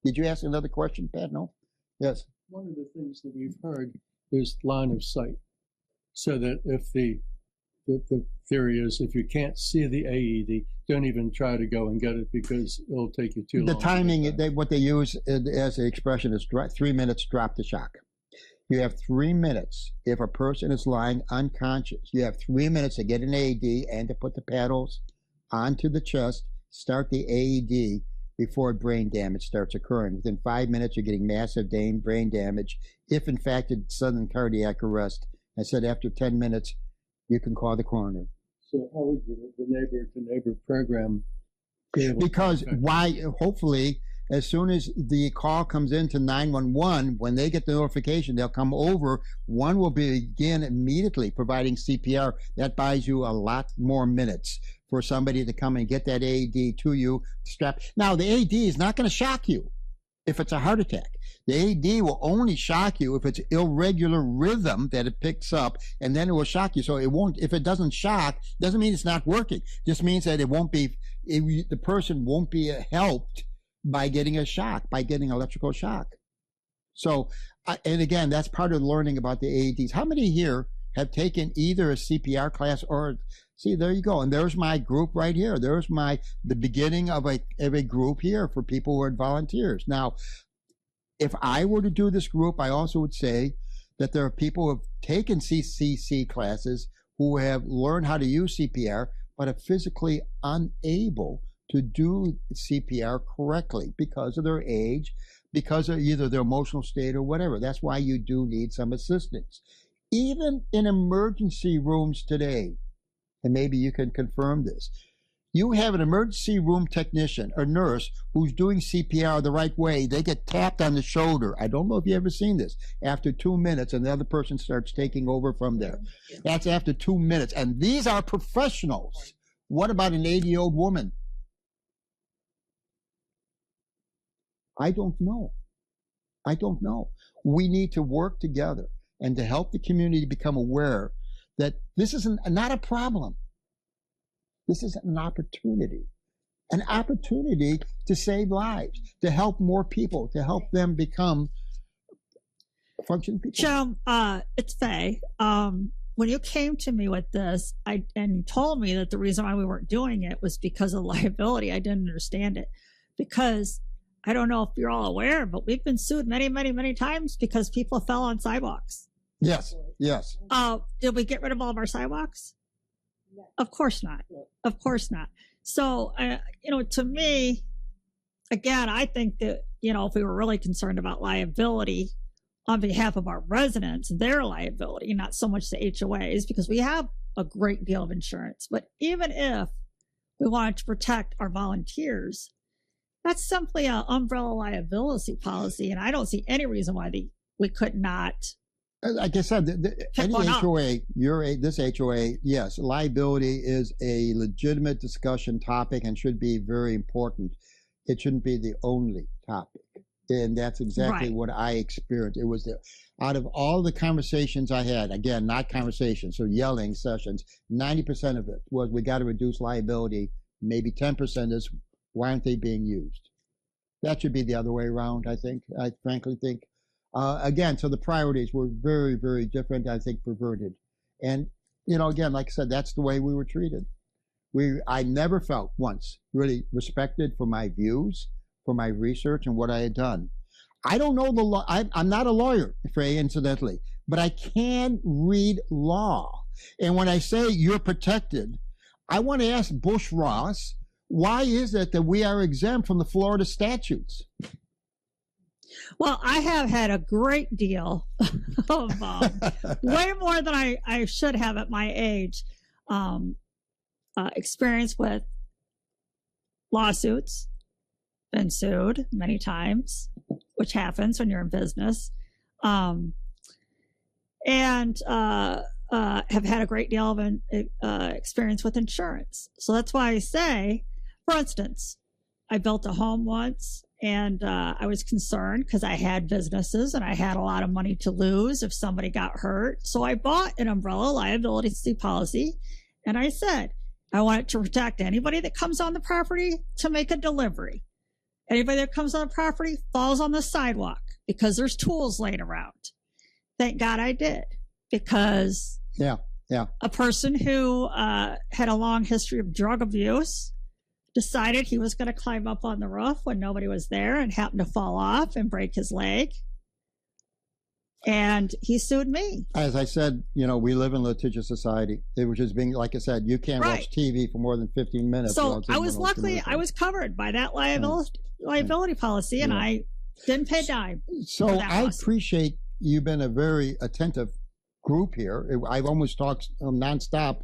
Did you ask another question, Pat? No? Yes. One of the things that we've heard is line of sight. So that if the theory is if you can't see the AED, don't even try to go and get it because it'll take you too long. The timing, what they use as an expression is 3 minutes drop the shock. You have 3 minutes. If a person is lying unconscious, you have 3 minutes to get an AED and to put the paddles onto the chest, start the AED before brain damage starts occurring. Within 5 minutes, you're getting massive brain damage. If in fact it's sudden cardiac arrest, I said after 10 minutes, you can call the coroner. So how would the neighbor-to-neighbor program be able because why? Hopefully, as soon as the call comes into 911, when they get the notification, they'll come over. One will begin immediately providing CPR. That buys you a lot more minutes for somebody to come and get that AED to you. Now, the AED is not going to shock you if it's a heart attack. The AED will only shock you if it's irregular rhythm that it picks up, and then it will shock you. So it won't, if it doesn't shock, doesn't mean it's not working. It just means that it won't be, the person won't be helped by getting a shock, by getting electrical shock. So, and again, that's part of learning about the AEDs. How many here have taken either a CPR class or, see, there you go. And there's my group right here. There's the beginning of a group here for people who are volunteers. Now, if I were to do this group, I also would say that there are people who have taken CCC classes who have learned how to use CPR, but are physically unable to do CPR correctly because of their age, because of either their emotional state or whatever. That's why you do need some assistance. Even in emergency rooms today, and maybe you can confirm this, you have an emergency room technician or nurse who's doing CPR the right way. They get tapped on the shoulder. I don't know if you've ever seen this. After 2 minutes, and the other person starts taking over from there. That's after 2 minutes. And these are professionals. What about an 80-year-old woman? I don't know. I don't know. We need to work together and to help the community become aware that this is not a problem. This is an opportunity to save lives, to help more people, to help them become functioning people. Jim, it's Faye. When you came to me with this, and you told me that the reason why we weren't doing it was because of liability, I didn't understand it. Because I don't know if you're all aware, but we've been sued many, many, many times because people fell on sidewalks. Yes, yes. Did we get rid of all of our sidewalks? No. Of course not. Of course not. So, to me, again, I think that, if we were really concerned about liability on behalf of our residents, their liability, not so much the HOAs, because we have a great deal of insurance. But even if we wanted to protect our volunteers, that's simply an umbrella liability policy. And I don't see any reason why we could not. Like I said, any HOA, this HOA, yes, liability is a legitimate discussion topic and should be very important. It shouldn't be the only topic. And that's exactly what I experienced. It was out of all the conversations I had, again, not conversations, so yelling sessions, 90% of it was we got to reduce liability. Maybe 10% is why aren't they being used? That should be the other way around, I think. I frankly think. Again, so the priorities were very, very different, I think, perverted. And, again, like I said, that's the way we were treated. I never felt once really respected for my views, for my research and what I had done. I don't know the law. I'm not a lawyer, Frey, incidentally, but I can read law. And when I say you're protected, I want to ask Bush Ross, why is it that we are exempt from the Florida statutes? Well, I have had a great deal of, way more than I should have at my age, experience with lawsuits, been sued many times, which happens when you're in business, and have had a great deal of experience with insurance. So that's why I say, for instance, I built a home once. And I was concerned because I had businesses and I had a lot of money to lose if somebody got hurt. So I bought an umbrella liability policy. And I said, I want it to protect anybody that comes on the property to make a delivery. Anybody that comes on the property falls on the sidewalk because there's tools laying around. Thank God I did, because a person who had a long history of drug abuse decided he was going to climb up on the roof when nobody was there and happened to fall off and break his leg. And he sued me. As I said, we live in a litigious society, which is being, like I said, you can't watch TV for more than 15 minutes. So I was covered by that liability policy, and I didn't pay a dime. So I appreciate you've been a very attentive group here. I've almost talked nonstop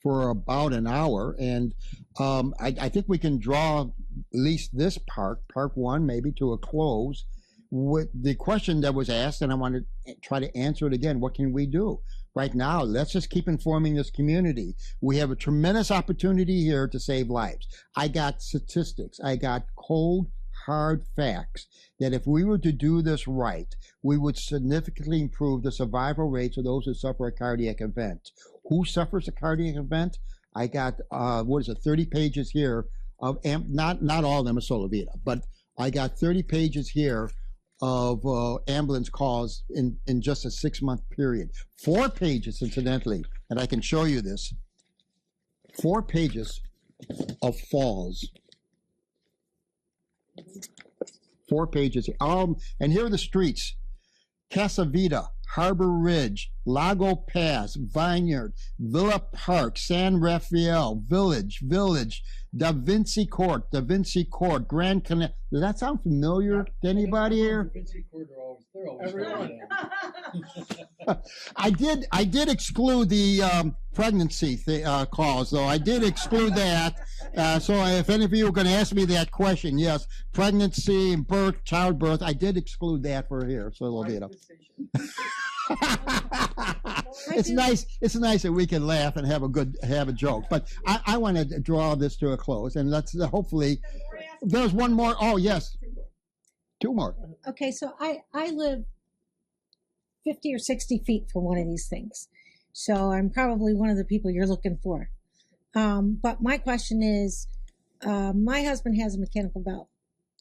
for about an hour, and I think we can draw at least this part 1, maybe to a close. With the question that was asked, and I want to try to answer it again. What can we do right now? Let's just keep informing this community. We have a tremendous opportunity here to save lives. I got statistics. I got cold, hard facts that if we were to do this right, we would significantly improve the survival rates of those who suffer a cardiac event. Who suffers a cardiac event? I got 30 pages here of not all of them are SoliVita, but I got 30 pages here of ambulance calls in just a 6-month period. 4 pages, incidentally, and I can show you this. 4 pages of falls. 4 pages. And here are the streets: Casa Vida, Harbor Ridge, Lago Pass, Vineyard, Villa Park, San Rafael, Village, Da Vinci Court, Grand Canal. Does that sound familiar to anybody here? Da Vinci Court they're always everyone. I did exclude the pregnancy clause, though. I did exclude that. So if any of you are going to ask me that question, yes, pregnancy and birth, childbirth, I did exclude that for here. So it's nice that we can laugh and have a joke. But I want to draw this to a close, and let's hopefully. There's one more. Oh yes, 2 more. Okay, so I live 50 or 60 feet from one of these things, so I'm probably one of the people you're looking for. But my question is, my husband has a mechanical valve.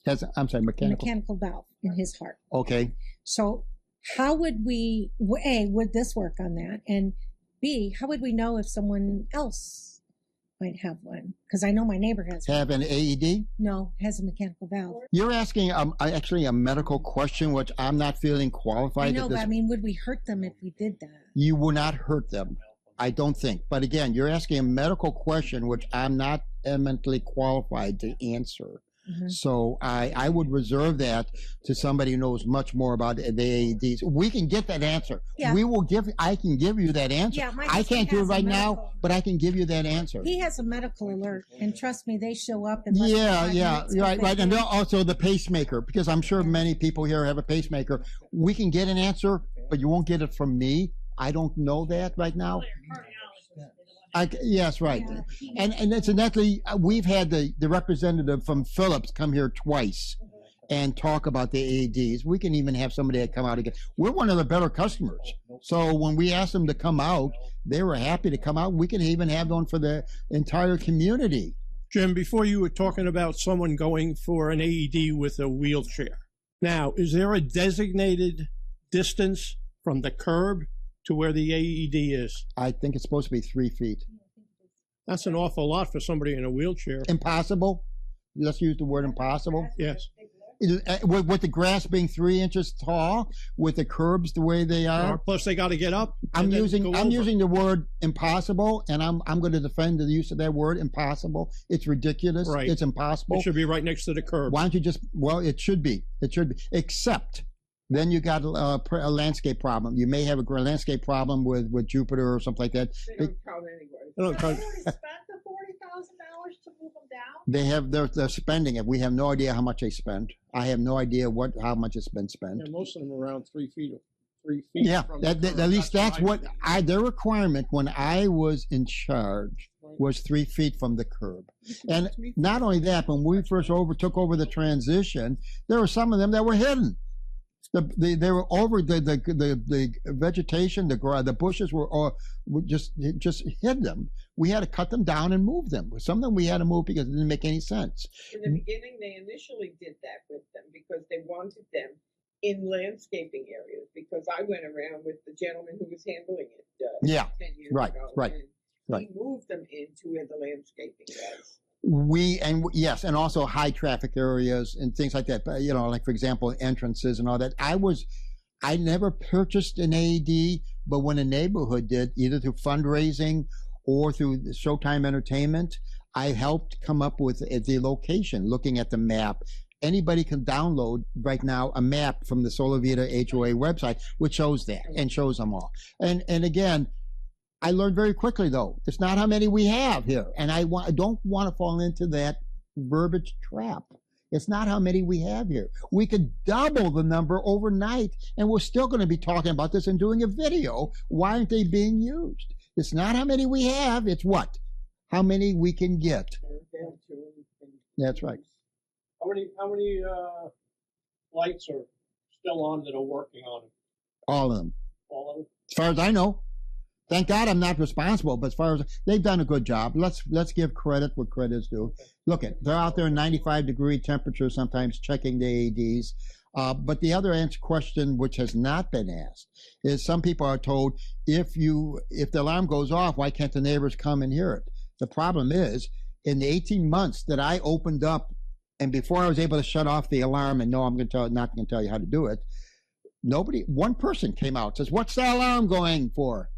Mechanical valve in his heart. Okay. So how would we, A, would this work on that? And B, how would we know if someone else might have one? Because I know my neighbor has one. Have an AED? No, has a mechanical valve. You're asking actually a medical question, which I'm not feeling qualified. I know, but I mean, would we hurt them if we did that? You will not hurt them, I don't think. But again, you're asking a medical question, which I'm not mentally qualified to answer. Mm-hmm. So I would reserve that to somebody who knows much more about the AEDs. We can get that answer. Yeah. I can give you that answer. Yeah, I can't do it right now, but I can give you that answer. He has a medical alert, and trust me, they show up. And right. And also the pacemaker, because I'm sure many people here have a pacemaker. We can get an answer, but you won't get it from me. I don't know that right now. Yes, right. Yeah. And incidentally, we've had the representative from Philips come here twice and talk about the AEDs. We can even have somebody that come out again. We're one of the better customers. So when we asked them to come out, they were happy to come out. We can even have one for the entire community. Jim, before you were talking about someone going for an AED with a wheelchair. Now, is there a designated distance from the curb to where the AED is? I think it's supposed to be 3 feet. That's an awful lot for somebody in a wheelchair. Impossible? Let's use the word impossible. Yes. With the grass being 3 inches tall, with the curbs the way they are. Plus, they got to get up. I'm using the word impossible, and I'm going to defend the use of that word impossible. It's ridiculous. Right. It's impossible. It should be right next to the curb. Why don't you just? Well, it should be. Except. Then you got a landscape problem. You may have a landscape problem with Jupiter or something like that. They don't count anyway. They already spent the $40,000 to move them down? They're spending it. We have no idea how much they spend. I have no idea how much it's been spent. Yeah, most of them are around 3 feet. Yeah, at least that's what their requirement when I was in charge was 3 feet from the curb. And not only that, when we first took over the transition, there were some of them that were hidden. They were over the vegetation, the bushes were just hid them. We had to cut them down and move them. Some of them we had to move because it didn't make any sense. In the beginning, they initially did that with them because they wanted them in landscaping areas. Because I went around with the gentleman who was handling it 10 years ago. He moved them into where the landscaping was. Yes, and also high traffic areas and things like that. But, like for example, entrances and all that. I never purchased an AED, but when a neighborhood did, either through fundraising or through Showtime Entertainment, I helped come up with the location, looking at the map. Anybody can download right now a map from the SoliVita HOA website, which shows that and shows them all. And again, I learned very quickly, though, it's not how many we have here. And I don't want to fall into that verbiage trap. It's not how many we have here. We could double the number overnight, and we're still going to be talking about this and doing a video. Why aren't they being used? It's not how many we have. It's what? How many we can get. That's right. How many lights are still on that are working on it? All of them. All of them? As far as I know. Thank God I'm not responsible, but as far as they've done a good job. Let's give credit where credit is due. Look, they're out there in 95-degree temperature sometimes checking the AEDs. But the other question, which has not been asked, is some people are told if the alarm goes off, why can't the neighbors come and hear it? The problem is, in the 18 months that I opened up, and before I was able to shut off the alarm, and no, I'm not going to tell you how to do it. One person came out and says, "What's the alarm going for?"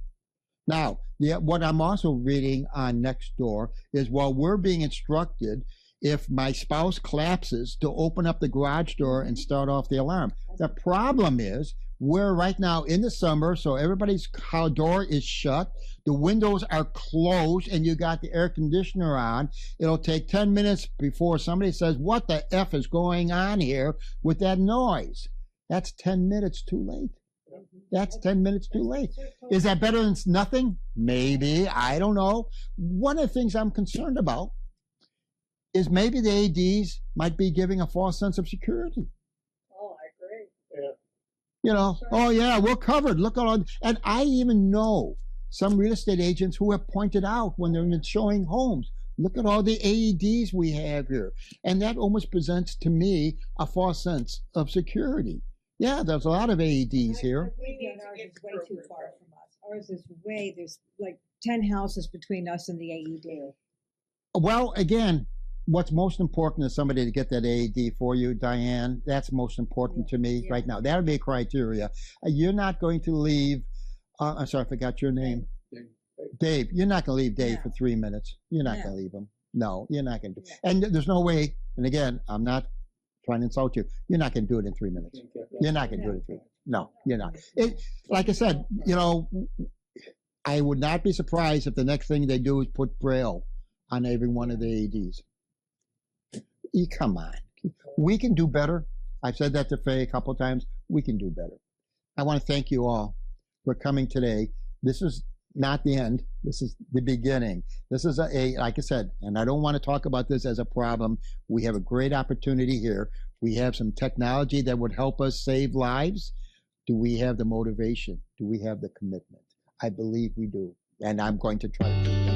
Now, what I'm also reading on Nextdoor is while we're being instructed, if my spouse collapses, to open up the garage door and start off the alarm. The problem is we're right now in the summer, so everybody's door is shut. The windows are closed, and you got the air conditioner on. It'll take 10 minutes before somebody says, "What the F is going on here with that noise?" That's 10 minutes too late. That's 10 minutes too late. Is that better than nothing? Maybe. I don't know. One of the things I'm concerned about is maybe the AEDs might be giving a false sense of security. Oh, I agree. Yeah. Oh yeah, we're covered. Look at all. And I even know some real estate agents who have pointed out when they're showing homes, look at all the AEDs we have here. And that almost presents to me a false sense of security. Yeah, there's a lot of AEDs here. We need to Ours get is way too far from us. Ours is there's like 10 houses between us and the AED. Well, again, what's most important is somebody to get that AED for you, Diane. That's most important to me right now. That would be a criteria. You're not going to leave, I'm sorry, I forgot your name. Dave. You're not going to leave Dave for 3 minutes. You're not going to leave him. No, you're not going to. And there's no way, and again, I'm not trying to insult you. You're not going to do it in 3 minutes. You're not going to do it in 3 minutes. No, you're not. Like I said, I would not be surprised if the next thing they do is put Braille on every one of the AEDs. Come on. We can do better. I've said that to Faye a couple of times. We can do better. I want to thank you all for coming today. This is not the end. This is the beginning. This is like I said, and I don't want to talk about this as a problem. We have a great opportunity here. We have some technology that would help us save lives. Do we have the motivation? Do we have the commitment? I believe we do. And I'm going to try to do that.